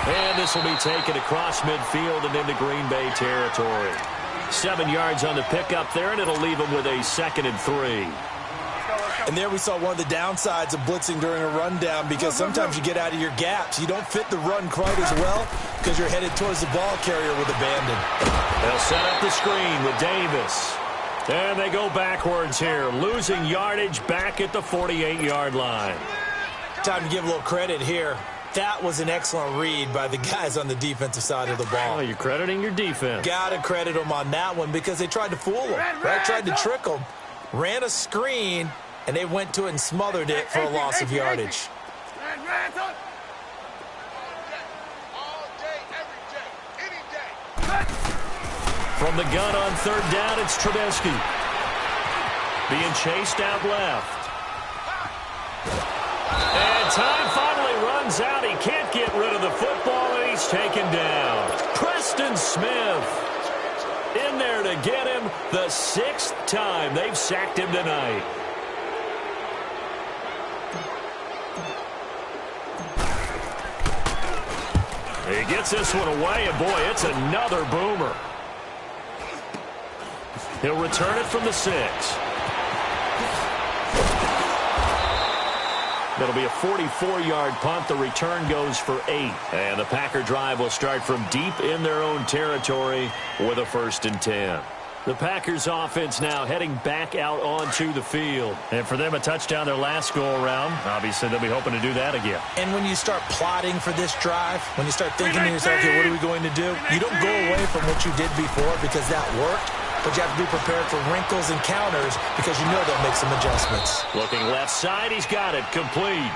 And this will be taken across midfield and into Green Bay territory. 7 yards on the pickup there, and it'll leave them with a 2nd and 3. And there we saw one of the downsides of blitzing during a rundown, because sometimes you get out of your gaps. You don't fit the run quite as well because you're headed towards the ball carrier with abandon. They'll set up the screen with Davis. And they go backwards here, losing yardage back at the 48-yard line. Time to give a little credit here. That was an excellent read by the guys on the defensive side of the ball. Oh, you're crediting your defense. Got to credit them on that one because they tried to fool them, right? Tried to trick them. Ran a screen, and they went to it and smothered it for a loss of yardage. From the gun on 3rd down, it's Trubisky. Being chased out left. And time finally runs runs out. He can't get rid of the football, and he's taken down. Preston Smith in there to get him the 6th time they've sacked him tonight. He gets this one away, and boy, it's another boomer. He'll return it from the 6. That'll be a 44-yard punt. The return goes for 8. And the Packer drive will start from deep in their own territory with a 1st and 10. The Packers offense now heading back out onto the field. And for them, a touchdown their last go-around. Obviously, they'll be hoping to do that again. And when you start plotting for this drive, when you start thinking to yourself, okay, what are we going to do? You don't go away from what you did before because that worked. But you have to be prepared for wrinkles and counters because you know they'll make some adjustments. Looking left side, he's got it complete.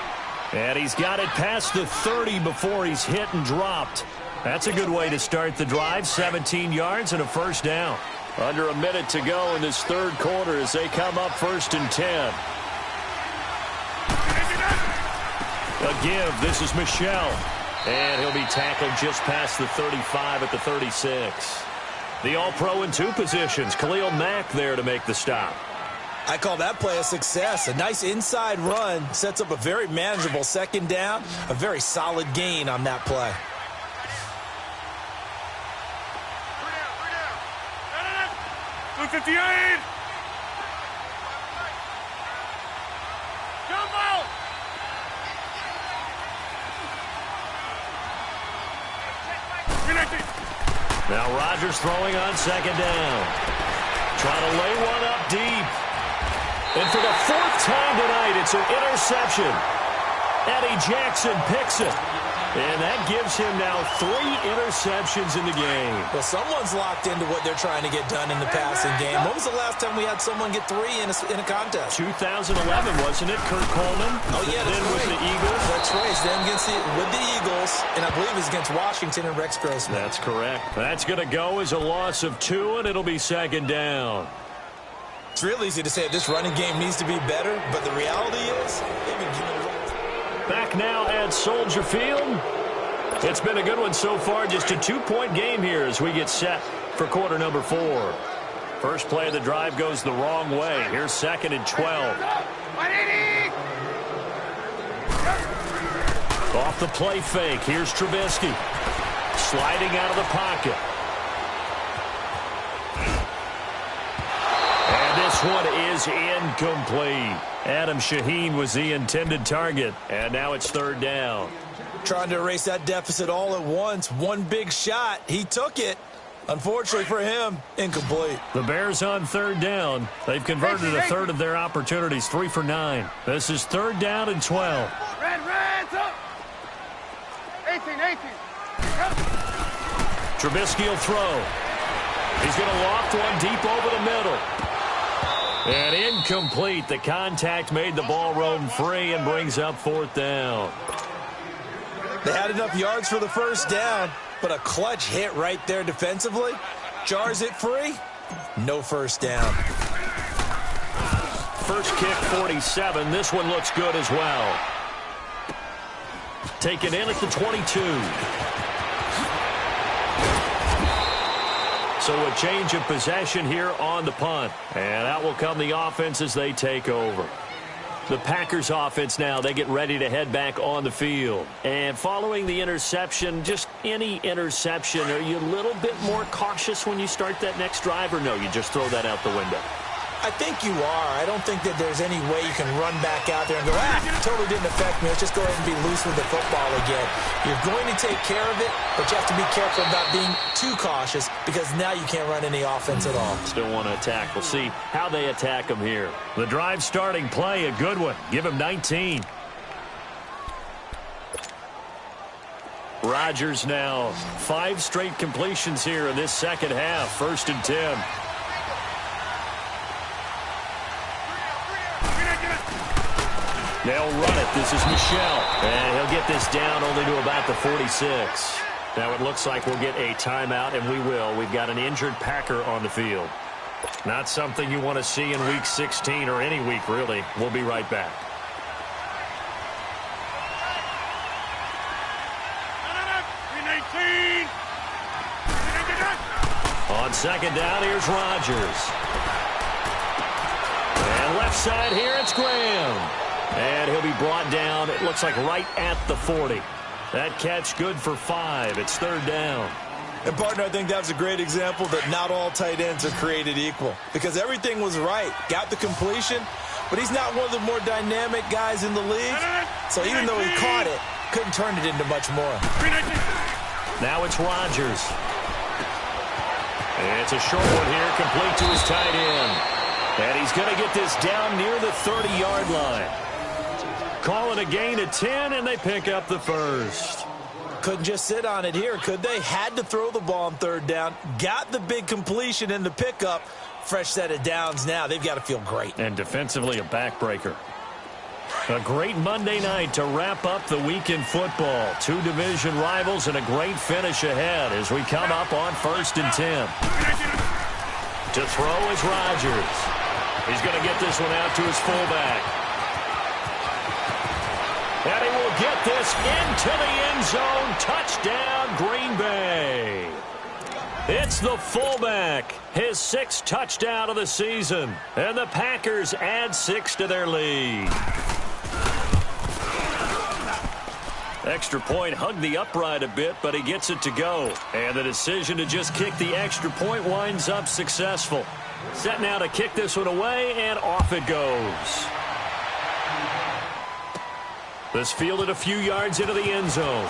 And he's got it past the 30 before he's hit and dropped. That's a good way to start the drive. 17 yards and a 1st down. Under a minute to go in this 3rd quarter as they come up 1st and 10. A give. This is Michel. And he'll be tackled just past the 35 at the 36. The All-Pro in 2 positions. Khalil Mack there to make the stop. I call that play a success. A nice inside run sets up a very manageable 2nd down. A very solid gain on that play. Blue 58! Jump out! Now Rodgers throwing on 2nd down. Trying to lay one up deep. And for the 4th time tonight, it's an interception. Eddie Jackson picks it. And that gives him now 3 interceptions in the game. Well, someone's locked into what they're trying to get done in the passing game. When was the last time we had someone get 3 in a contest? 2011, wasn't it? Kurt Coleman? Oh, yeah, Then right. with the Eagles. That's right. Then with the Eagles, and I believe it's against Washington and Rex Grossman. That's correct. That's going to go as a loss of 2, and it'll be 2nd down. It's real easy to say this running game needs to be better, but the reality is they've been giving it. Back now at Soldier Field. It's been a good one so far. Just a 2-point game here as we get set for quarter number 4. First play of the drive goes the wrong way. Here's 2nd and 12. Off the play fake. Here's Trubisky. Sliding out of the pocket. And this one is incomplete. Adam Shaheen was the intended target. And now it's 3rd down. Trying to erase that deficit all at once. One big shot. He took it. Unfortunately for him, incomplete. The Bears on 3rd down. They've converted a third of their opportunities, 3 for 9. This is 3rd down and 12. Red, up. 18. Trubisky will throw. He's going to loft one deep over the middle. And incomplete. The contact made the ball roam free and brings up 4th down. They had enough yards for the 1st down, but a clutch hit right there defensively. Jars it free. No 1st down. First kick, 47. This one looks good as well. Taken in at the 22. So a change of possession here on the punt. And out will come the offense as they take over. The Packers offense now, they get ready to head back on the field. And following the interception, just any interception, are you a little bit more cautious when you start that next drive, or no, you just throw that out the window? I think you are. I don't think that there's any way you can run back out there and go, totally didn't affect me. Let's just go ahead and be loose with the football again. You're going to take care of it, but you have to be careful about being too cautious because now you can't run any offense at all. Still want to attack. We'll see how they attack them here. The drive starting play, a good one. Give him 19. Rodgers now 5 straight completions here in this second half. 1st and 10. They'll run it. This is Michel. And he'll get this down only to about the 46. Now it looks like we'll get a timeout, and we will. We've got an injured Packer on the field. Not something you want to see in Week 16 or any week, really. We'll be right back. On second down, here's Rodgers. And left side here, it's Graham. And he'll be brought down, it looks like right at the 40. That catch good for 5. It's third down. And, partner, I think that's a great example that not all tight ends are created equal. Because everything was right. Got the completion, but he's not one of the more dynamic guys in the league. So even though he caught it, couldn't turn it into much more. Now it's Rodgers. And it's a short one here, complete to his tight end. And he's going to get this down near the 30-yard line. Calling a gain of 10, and they pick up the first. Couldn't just sit on it here, could they? Had to throw the ball on third down. Got the big completion in the pickup. Fresh set of downs now. They've got to feel great. And defensively, a backbreaker. A great Monday night to wrap up the week in football. 2 division rivals and a great finish ahead as we come up on 1st and 10. To throw is Rodgers. He's going to get this one out to his fullback. And he will get this into the end zone. Touchdown, Green Bay. It's the fullback, his 6th touchdown of the season. And the Packers add 6 to their lead. Extra point hugged the upright a bit, but he gets it to go. And the decision to just kick the extra point winds up successful. Set now to kick this one away, and off it goes. This fielded a few yards into the end zone.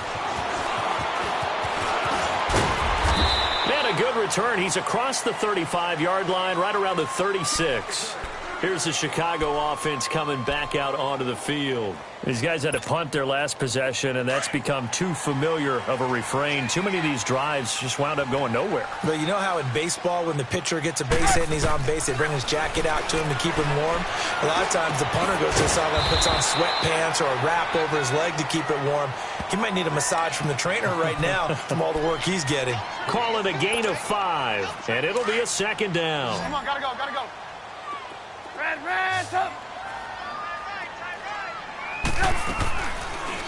And a good return. He's across the 35-yard line, right around the 36. Here's the Chicago offense coming back out onto the field. These guys had to punt their last possession, and that's become too familiar of a refrain. Too many of these drives just wound up going nowhere. But you know how in baseball, when the pitcher gets a base hit and he's on base, they bring his jacket out to him to keep him warm? A lot of times the punter goes to the sideline, puts on sweatpants or a wrap over his leg to keep it warm. He might need a massage from the trainer right now from all the work he's getting. Call it a gain of 5, and it'll be a 2nd down. Come on, gotta go, gotta go. Red, up.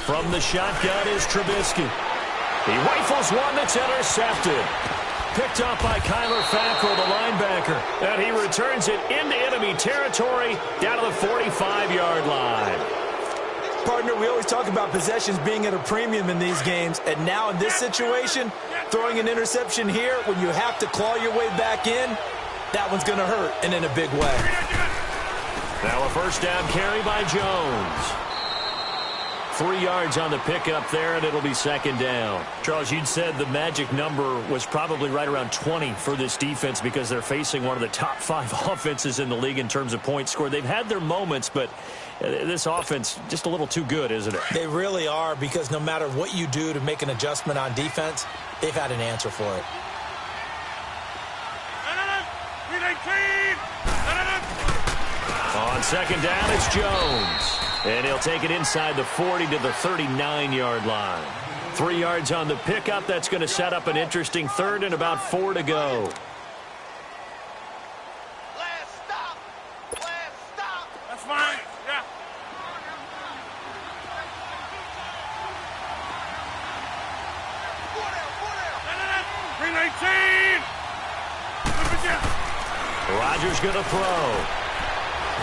From the shotgun is Trubisky. He rifles one that's intercepted. Picked up by Kyler Fackrell, the linebacker. And he returns it into enemy territory down to the 45-yard line. Partner, we always talk about possessions being at a premium in these games. And now in this situation, throwing an interception here when you have to claw your way back in, that one's going to hurt, and in a big way. Now a 1st down carry by Jones. 3 yards on the pickup there, and it'll be 2nd down. Charles, you'd said the magic number was probably right around 20 for this defense because they're facing one of the top 5 offenses in the league in terms of points scored. They've had their moments, but this offense just a little too good, isn't it? They really are, because no matter what you do to make an adjustment on defense, they've had an answer for it. On 2nd down, it's Jones. And he'll take it inside the 40 to the 39-yard line. 3 yards on the pickup. That's going to set up an interesting 3rd and about 4 to go. Last stop. That's fine. Yeah. Green 18. Rodgers going to throw.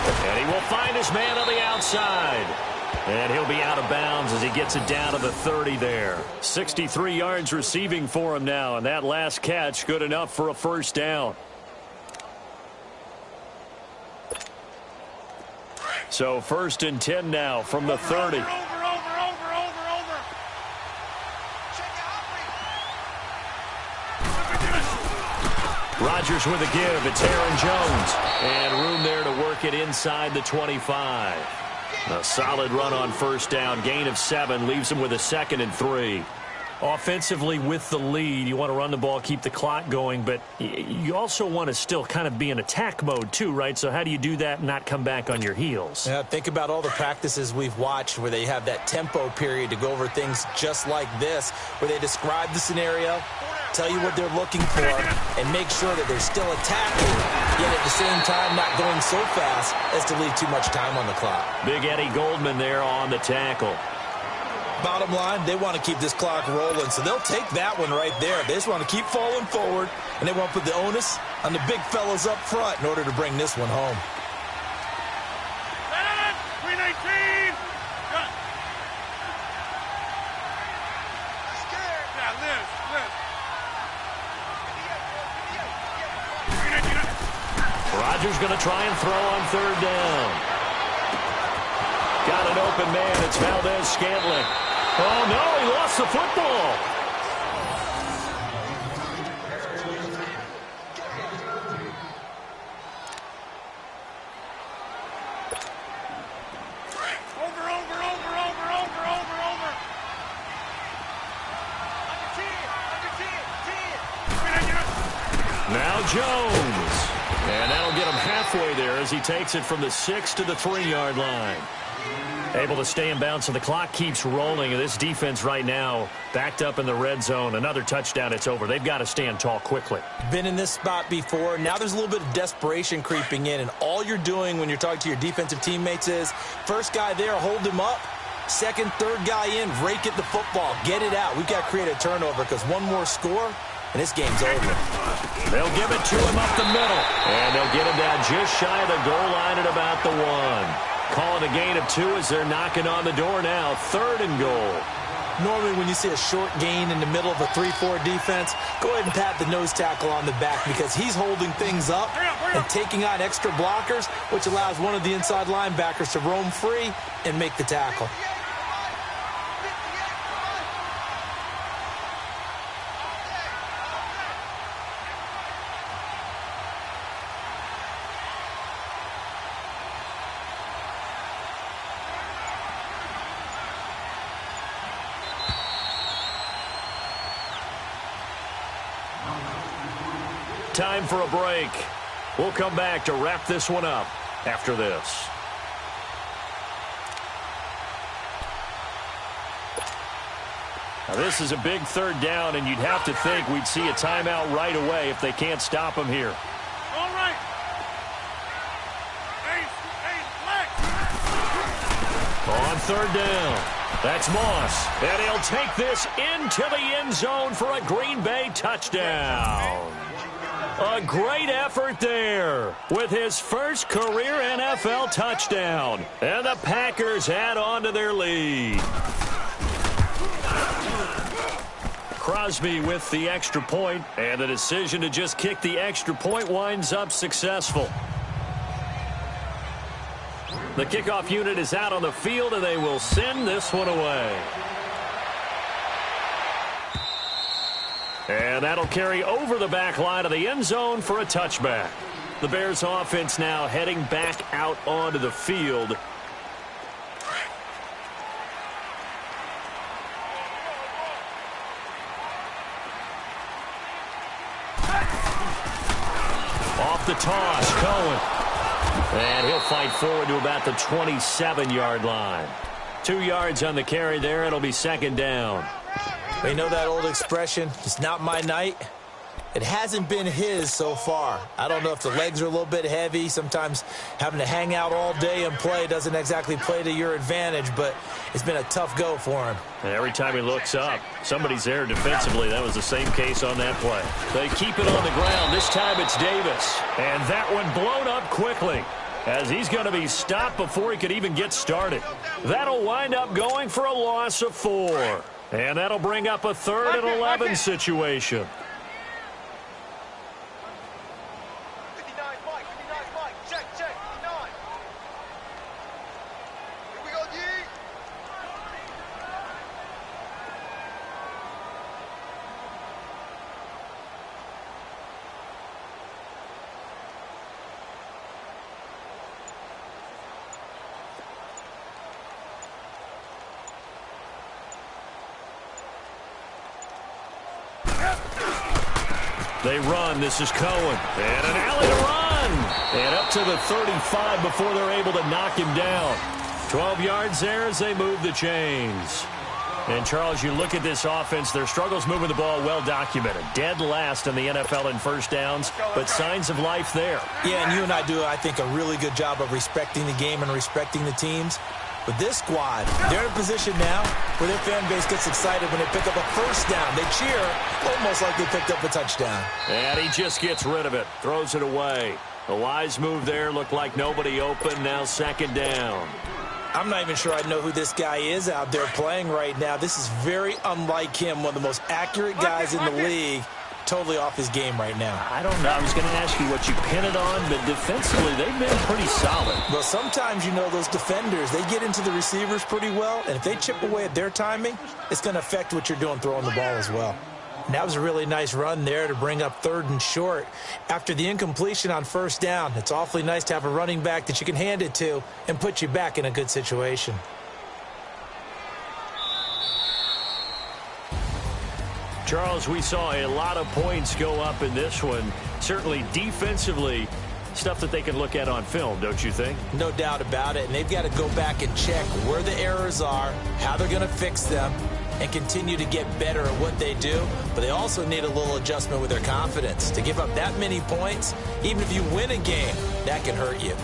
And he will find his man on the outside. And he'll be out of bounds as he gets it down to the 30 there. 63 yards receiving for him now. And that last catch good enough for a 1st down. So 1st and 10 now from the 30. Over. Rodgers with a give. It's Aaron Jones. And room there to work it inside the 25. A solid run on 1st down. Gain of 7 leaves him with a 2nd and 3. Offensively with the lead, you want to run the ball, keep the clock going, but you also want to still kind of be in attack mode too, right? So how do you do that and not come back on your heels? Yeah, think about all the practices we've watched where they have that tempo period to go over things just like this, where they describe the scenario, tell you what they're looking for, and make sure that they're still attacking, yet at the same time not going so fast as to leave too much time on the clock. Big Eddie Goldman there on the tackle. Bottom line, they want to keep this clock rolling, so they'll take that one right there. They just want to keep falling forward, and they want to put the onus on the big fellas up front in order to bring this one home. Green 18. Rodgers going to try and throw on third down. Got an open man. It's Valdez-Scantling. Oh, no, he lost the football. Now Jones. And that'll get him halfway there as he takes it from the 6 to the 3-yard line. Able to stay in bounds, so the clock keeps rolling. This defense right now backed up in the red zone. Another touchdown, it's over. They've got to stand tall quickly. Been in this spot before. Now there's a little bit of desperation creeping in, and all you're doing when you're talking to your defensive teammates is first guy there, hold him up. Second, third guy in, rake at the football. Get it out. We've got to create a turnover because one more score, and this game's over. They'll give it to him up the middle. And they'll get him down just shy of the goal line at about the 1. Calling a gain of 2 as they're knocking on the door now. 3rd and goal. Normally when you see a short gain in the middle of a 3-4 defense, go ahead and pat the nose tackle on the back because he's holding things up and taking on extra blockers, which allows one of the inside linebackers to roam free and make the tackle. Time for a break. We'll come back to wrap this one up after this. Now this is a big 3rd down, and you'd have to think we'd see a timeout right away if they can't stop him here. All right. On 3rd down, that's Moss. And he'll take this into the end zone for a Green Bay touchdown. A great effort there with his first career NFL touchdown. And the Packers add on to their lead. Crosby with the extra point, and the decision to just kick the extra point winds up successful. The kickoff unit is out on the field, and they will send this one away. And that'll carry over the back line of the end zone for a touchback. The Bears offense now heading back out onto the field. Off the toss, Cohen. And he'll fight forward to about the 27-yard line. 2 yards on the carry there. It'll be 2nd down. You know that old expression, it's not my night? It hasn't been his so far. I don't know if the legs are a little bit heavy. Sometimes having to hang out all day and play doesn't exactly play to your advantage, but it's been a tough go for him. And every time he looks up, somebody's there defensively. That was the same case on that play. They keep it on the ground. This time it's Davis. And that one blown up quickly as he's going to be stopped before he could even get started. That'll wind up going for a loss of 4. And that'll bring up a 3rd and 11 situation. They run. This is Cohen. And an alley to run. And up to the 35 before they're able to knock him down. 12 yards there as they move the chains. And, Charles, you look at this offense, their struggles moving the ball well documented. Dead last in the NFL in first downs, but signs of life there. Yeah, and you and I do, I think, a really good job of respecting the game and respecting the teams. With this squad, they're in a position now where their fan base gets excited when they pick up a first down. They cheer almost like they picked up a touchdown. And he just gets rid of it, throws it away. A wise move there, looked like nobody open, now second down. I'm not even sure I know who this guy is out there playing right now. This is very unlike him, one of the most accurate guys in the league. Totally off his game right now. I don't know. I was going to ask you what you pin it on, but defensively, they've been pretty solid. Well, sometimes, you know, those defenders, they get into the receivers pretty well, and if they chip away at their timing, it's going to affect what you're doing throwing the ball as well. And that was a really nice run there to bring up 3rd and short. After the incompletion on first down, it's awfully nice to have a running back that you can hand it to and put you back in a good situation. Charles, we saw a lot of points go up in this one. Certainly defensively, stuff that they can look at on film, don't you think? No doubt about it. And they've got to go back and check where the errors are, how they're going to fix them, and continue to get better at what they do. But they also need a little adjustment with their confidence. To give up that many points, even if you win a game, that can hurt you.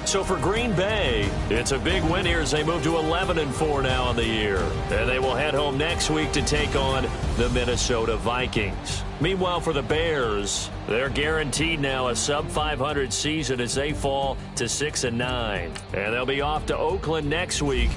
So for Green Bay, it's a big win here as they move to 11-4 now on the year. And they will head home next week to take on the Minnesota Vikings. Meanwhile, for the Bears, they're guaranteed now a sub-500 season as they fall to 6-9. And they'll be off to Oakland next week